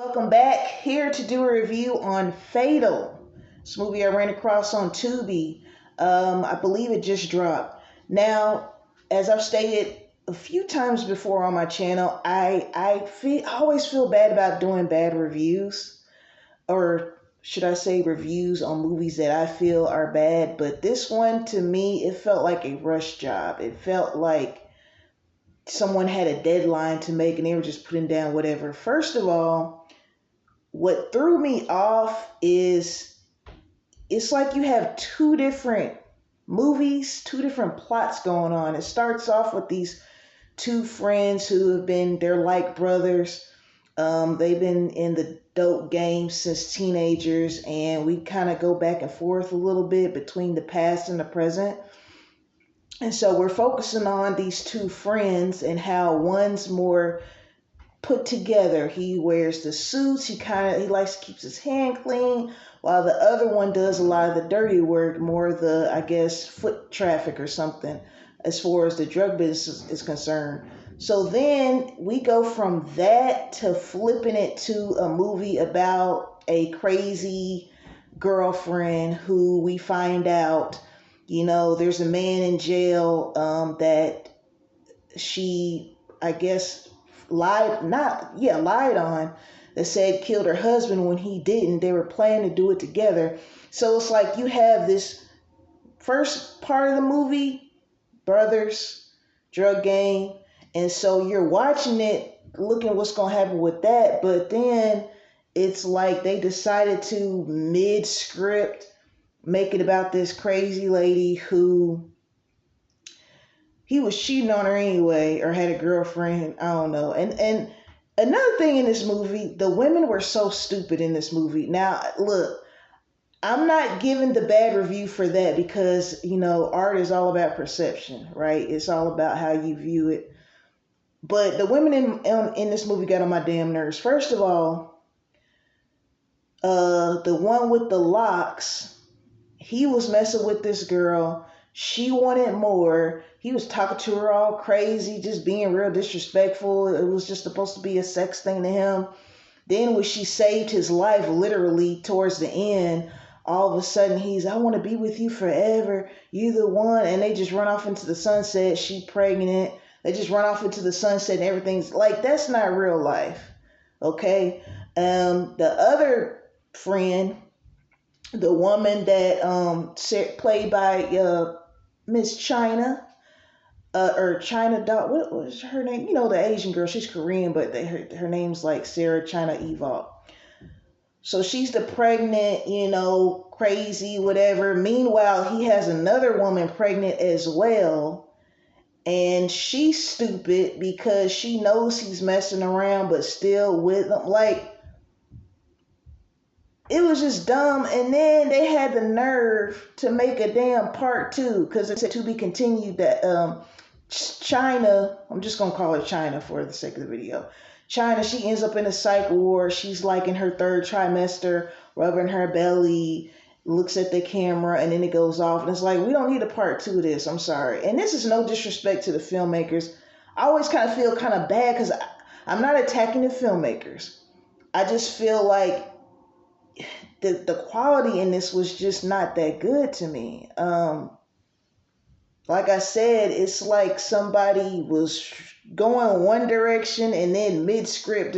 Welcome back. Here to do a review on Fatal. This movie I ran across on Tubi. I believe it just dropped. Now, as I've stated a few times before on my channel, I always feel bad about doing bad reviews, or should I say reviews on movies that I feel are bad. But this one, to me, it felt like a rush job. It felt like someone had a deadline to make and they were just putting down whatever. First of all, what threw me off is it's like you have two different movies, two different plots going on. It starts off with these two friends who have been, they're like brothers. They've been in the dope game since teenagers, and we kind of go back and forth a little bit between the past and the present. And so we're focusing on these two friends and how one's more put together. He wears the suits. He likes to keep his hand clean, while the other one does a lot of the dirty work, more the, I guess, foot traffic or something, as far as the drug business is concerned. So then we go from that to flipping it to a movie about a crazy girlfriend who we find out, there's a man in jail that she, I guess, lied on, that said killed her husband when he didn't. They were planning to do it together. So it's like you have this first part of the movie, brothers, drug gang, and so you're watching it looking at what's going to happen with that, but then it's like they decided to mid-script make it about this crazy lady who he was cheating on her anyway, or had a girlfriend. I don't know. And another thing in this movie, the women were so stupid in this movie. Now, look, I'm not giving the bad review for that because, art is all about perception, right? It's all about how you view it. But the women in this movie got on my damn nerves. First of all, the one with the locks, he was messing with this girl. She wanted more. He was talking to her all crazy, just being real disrespectful. It was just supposed to be a sex thing to him. Then when she saved his life, literally towards the end, all of a sudden I want to be with you forever. You the one. And they just run off into the sunset. She pregnant. They just run off into the sunset and everything's like, that's not real life. Okay. The other friend, the woman that played by Miss China, or China Dot, what was her name? The Asian girl. She's Korean, but her name's like Sarah China Evok. So she's the pregnant, crazy, whatever. Meanwhile, he has another woman pregnant as well. And she's stupid because she knows he's messing around, but still with him. Like, it was just dumb. And then they had the nerve to make a damn part two, because it said to be continued that China, I'm just going to call her China for the sake of the video. China, she ends up in a psych ward. She's like in her third trimester, rubbing her belly, looks at the camera, and then it goes off. And it's like, we don't need a part two of this. I'm sorry. And this is no disrespect to the filmmakers. I always kind of feel kind of bad because I'm not attacking the filmmakers. I just feel like the quality in this was just not that good to me. Like I said, it's like somebody was going one direction and then mid-script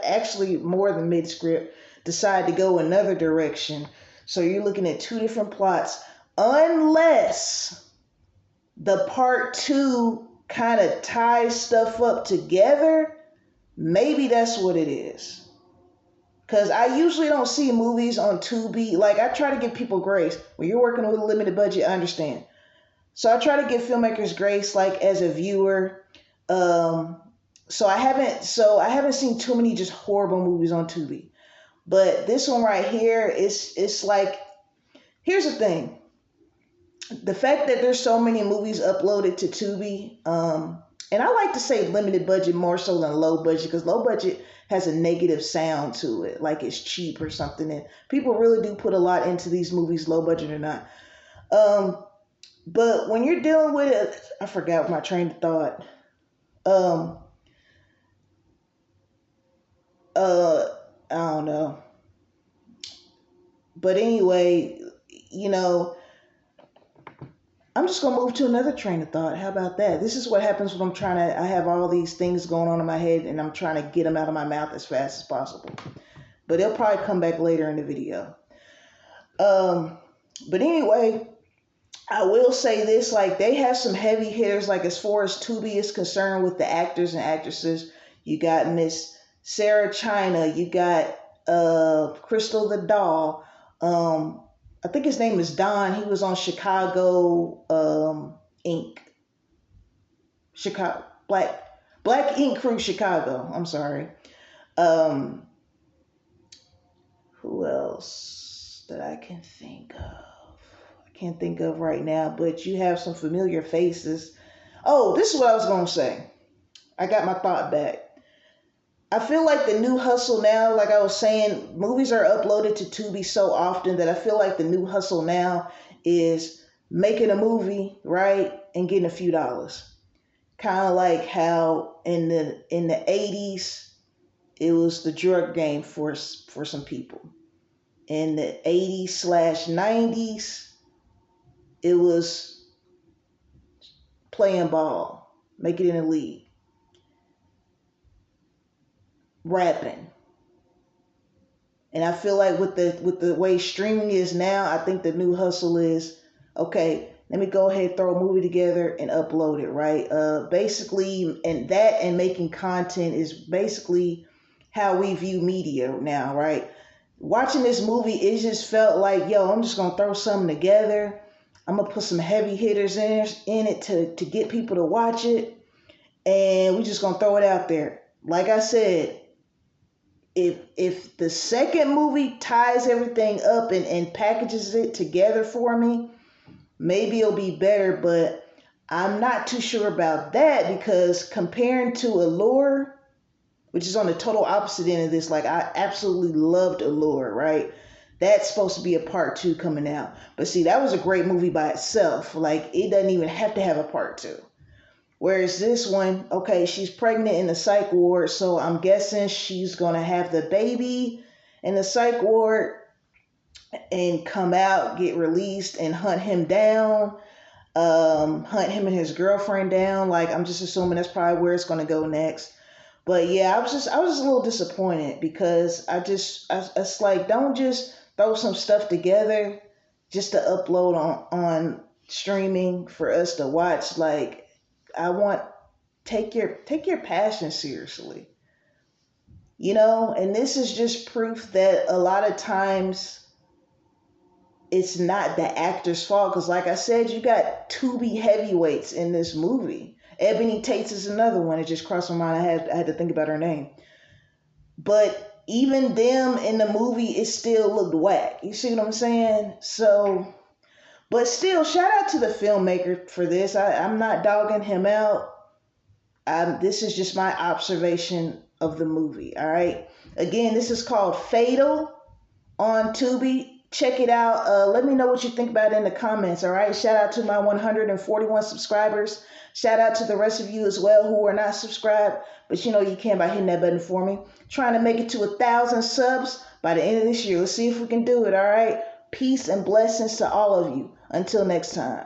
actually more than mid-script, decide to go another direction. So you're looking at two different plots, unless the part two kind of ties stuff up together. Maybe that's what it is. Because I usually don't see movies on Tubi. Like, I try to give people grace. When you're working with a limited budget, I understand. So I try to give filmmakers grace, like, as a viewer. So I haven't seen too many just horrible movies on Tubi. But this one right here, it's like, here's the thing. The fact that there's so many movies uploaded to Tubi, and I like to say limited budget more so than low budget, because low budget has a negative sound to it, like it's cheap or something. And people really do put a lot into these movies, low budget or not. But when you're dealing with it, I forgot my train of thought. I don't know. But anyway, you know, I'm just gonna move to another train of thought. How about that? This is what happens when I have all these things going on in my head and I'm trying to get them out of my mouth as fast as possible. But they'll probably come back later in the video. But anyway, I will say this, like they have some heavy hitters, like as far as Tubi is concerned with the actors and actresses. You got Miss Sarah China, you got Crystal the Doll. I think his name is Don. He was on Chicago Inc. Chicago Black Ink Crew Chicago. I'm sorry. Who else that I can think of? I can't think of right now, but you have some familiar faces. Oh, this is what I was gonna say. I got my thought back. I feel like the new hustle now, like I was saying, movies are uploaded to Tubi so often that I feel like the new hustle now is making a movie, right, and getting a few dollars. Kind of like how in the 80s it was the drug game for some people. In the 80s/90s it was playing ball, make it in the league. Rapping. And I feel like with the way streaming is now, I think the new hustle is, okay, let me go ahead, throw a movie together and upload it, right? Basically, and making content is basically how we view media now, right? Watching this movie, it just felt like, yo, I'm just gonna throw something together. I'm gonna put some heavy hitters in it to get people to watch it, and we just gonna throw it out there. Like I said, if the second movie ties everything up and packages it together for me, maybe it'll be better, but I'm not too sure about that, because comparing to Allure, which is on the total opposite end of this, like I absolutely loved Allure, right? That's supposed to be a part 2 coming out. But see, that was a great movie by itself. Like it doesn't even have to have a part 2. Whereas this one, okay, she's pregnant in the psych ward, so I'm guessing she's going to have the baby in the psych ward and come out, get released, and hunt him down, hunt him and his girlfriend down. Like, I'm just assuming that's probably where it's going to go next. But yeah, I was just a little disappointed, because it's like, don't just throw some stuff together just to upload on streaming for us to watch. Like, I want, take your passion seriously, and this is just proof that a lot of times it's not the actor's fault, because like I said, you got Tubi heavyweights in this movie. Ebony Tates is another one. It just crossed my mind. I had to think about her name. But even them in the movie, it still looked whack. You see what I'm saying? So, but still, shout out to the filmmaker for this. I'm not dogging him out. This is just my observation of the movie. All right. Again, this is called Fatal on Tubi. Check it out. Let me know what you think about it in the comments. All right. Shout out to my 141 subscribers. Shout out to the rest of you as well who are not subscribed, but you can by hitting that button for me. Trying to make it to 1,000 subs by the end of this year. Let's see if we can do it. All right. Peace and blessings to all of you. Until next time.